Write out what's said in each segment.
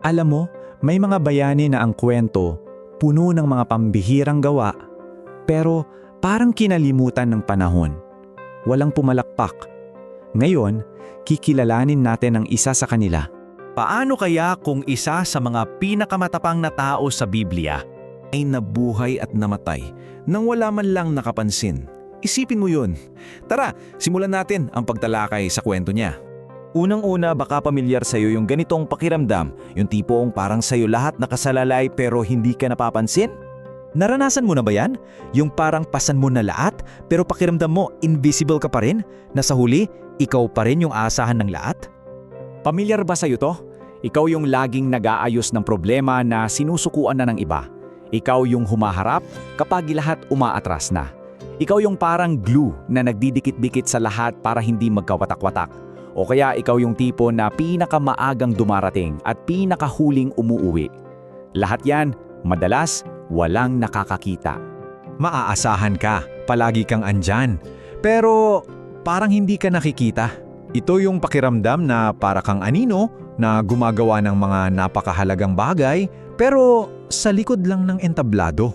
Alam mo, may mga bayani na ang kwento, puno ng mga pambihirang gawa, pero parang kinalimutan ng panahon. Walang pumalakpak. Ngayon, kikilalanin natin ang isa sa kanila. Paano kaya kung isa sa mga pinakamatapang na tao sa Biblia ay nabuhay at namatay nang wala man lang nakapansin? Isipin mo yun. Tara, simulan natin ang pagtalakay sa kwento niya. Unang-una, baka pamilyar sa'yo yung ganitong pakiramdam, yung tipong parang sa'yo lahat nakasalalay pero hindi ka napapansin? Naranasan mo na ba yan? Yung parang pasan mo na lahat pero pakiramdam mo invisible ka pa rin? Na sa huli, ikaw pa rin yung aasahan ng lahat? Pamilyar ba sa'yo to? Ikaw yung laging nag-aayos ng problema na sinusukuan na ng iba. Ikaw yung humaharap kapag lahat umaatras na. Ikaw yung parang glue na nagdidikit-dikit sa lahat para hindi magkawatak-watak. O kaya ikaw yung tipo na pinakamaagang dumarating at pinakahuling umuuwi. Lahat yan, madalas, walang nakakakita. Maaasahan ka, palagi kang andyan. Pero parang hindi ka nakikita. Ito yung pakiramdam na para kang anino na gumagawa ng mga napakahalagang bagay pero sa likod lang ng entablado.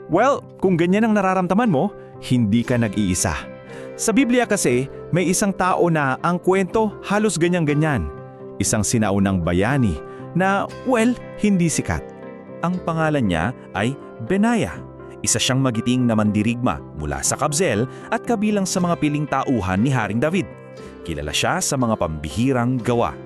Well, kung ganyan ang nararamdaman mo, hindi ka nag-iisa. Sa Biblia kasi, may isang tao na ang kwento halos ganyan-ganyan. Isang sinaunang bayani na, well, hindi sikat. Ang pangalan niya ay Benaya. Isa siyang magiting na mandirigma mula sa Kabzel at kabilang sa mga piling tauhan ni Haring David. Kilala siya sa mga pambihirang gawa.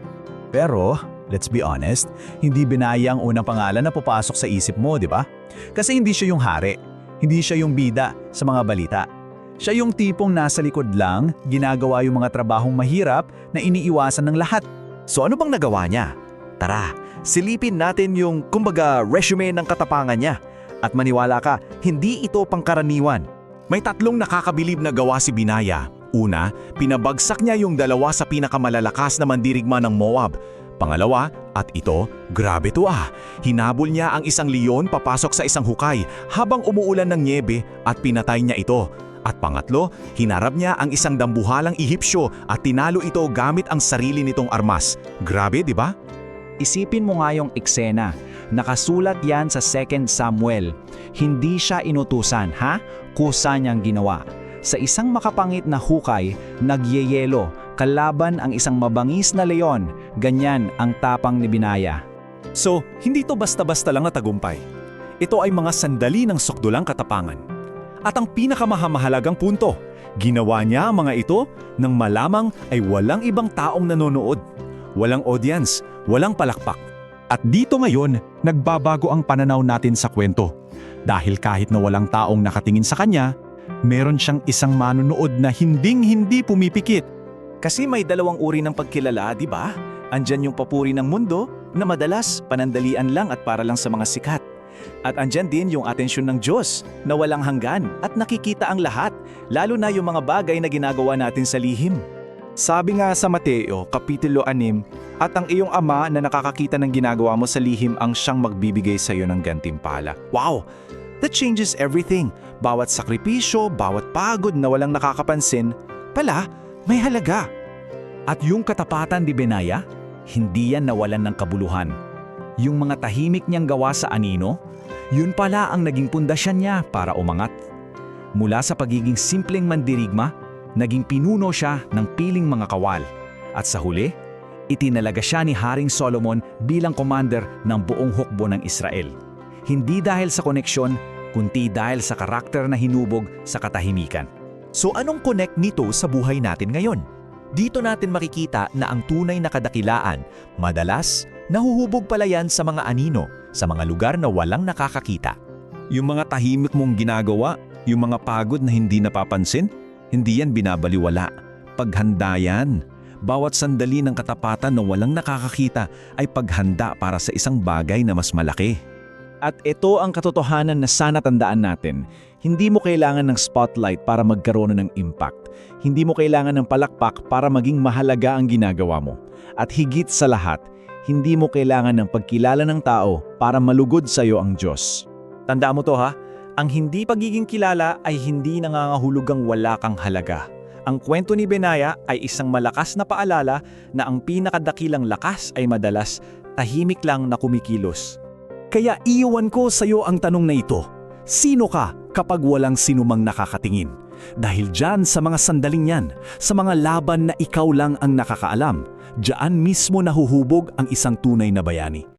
Pero, let's be honest, hindi Benaya ang unang pangalan na papasok sa isip mo, di ba? Kasi hindi siya yung hari, hindi siya yung bida sa mga balita. Siya yung tipong nasa likod lang, ginagawa yung mga trabahong mahirap na iniiwasan ng lahat. So ano bang nagawa niya? Tara, silipin natin yung kumbaga resume ng katapangan niya. At maniwala ka, hindi ito pangkaraniwan. May tatlong nakakabilib na gawa si Binaya. Una, pinabagsak niya yung dalawa sa pinakamalalakas na mandirigma ng Moab. Pangalawa, at ito, grabe to hinabol niya ang isang leon papasok sa isang hukay habang umuulan ng nyebe at pinatay niya ito. At pangatlo, hinarap niya ang isang dambuhalang Ehipsyo at tinalo ito gamit ang sarili nitong armas. Grabe, di ba? Isipin mo nga yung eksena. Nakasulat yan sa 2 Samuel. Hindi siya inutusan, ha? Kusa niyang ginawa. Sa isang makapangit na hukay, nagyeyelo, kalaban ang isang mabangis na leon. Ganyan ang tapang ni Binaya. So, hindi to basta-basta lang na tagumpay. Ito ay mga sandali ng sukdulang katapangan. At ang pinakamahalagang punto, ginawa niya ang mga ito nang malamang ay walang ibang taong nanonood. Walang audience, walang palakpak. At dito ngayon, nagbabago ang pananaw natin sa kwento. Dahil kahit na walang taong nakatingin sa kanya, meron siyang isang manunood na hinding-hindi pumipikit. Kasi may dalawang uri ng pagkilala, di ba? Andyan yung papuri ng mundo na madalas panandalian lang at para lang sa mga sikat. At andyan din yung atensyon ng Diyos na walang hanggan at nakikita ang lahat, lalo na yung mga bagay na ginagawa natin sa lihim. Sabi nga sa Mateo, Kapitulo 6, at ang iyong ama na nakakakita ng ginagawa mo sa lihim ang siyang magbibigay sa iyo ng gantimpala. Wow! That changes everything. Bawat sakripisyo, bawat pagod na walang nakakapansin, pala, may halaga. At yung katapatan ni Benaya, hindi yan nawalan ng kabuluhan. Yung mga tahimik niyang gawa sa anino, yun pala ang naging pundasyan niya para umangat. Mula sa pagiging simpleng mandirigma, naging pinuno siya ng piling mga kawal. At sa huli, itinalaga siya ni Haring Solomon bilang commander ng buong hukbo ng Israel. Hindi dahil sa koneksyon, kundi dahil sa karakter na hinubog sa katahimikan. So anong connect nito sa buhay natin ngayon? Dito natin makikita na ang tunay na kadakilaan, madalas, nahuhubog pala yan sa mga anino, sa mga lugar na walang nakakakita. Yung mga tahimik mong ginagawa, yung mga pagod na hindi napapansin, hindi yan binabaliwala. Paghanda yan. Bawat sandali ng katapatan na walang nakakakita ay paghanda para sa isang bagay na mas malaki. At ito ang katotohanan na sana tandaan natin. Hindi mo kailangan ng spotlight para magkaroon ng impact. Hindi mo kailangan ng palakpak para maging mahalaga ang ginagawa mo. At higit sa lahat, hindi mo kailangan ng pagkilala ng tao para malugod sa iyo ang Diyos. Tanda mo to ha, ang hindi pagiging kilala ay hindi nangangahulugang wala kang halaga. Ang kwento ni Benaya ay isang malakas na paalala na ang pinakadakilang lakas ay madalas tahimik lang na kumikilos. Kaya iiwan ko sa iyo ang tanong na ito. Sino ka kapag walang sinumang nakakatingin? Dahil dyan sa mga sandaling yan, sa mga laban na ikaw lang ang nakakaalam, dyan mismo nahuhubog ang isang tunay na bayani.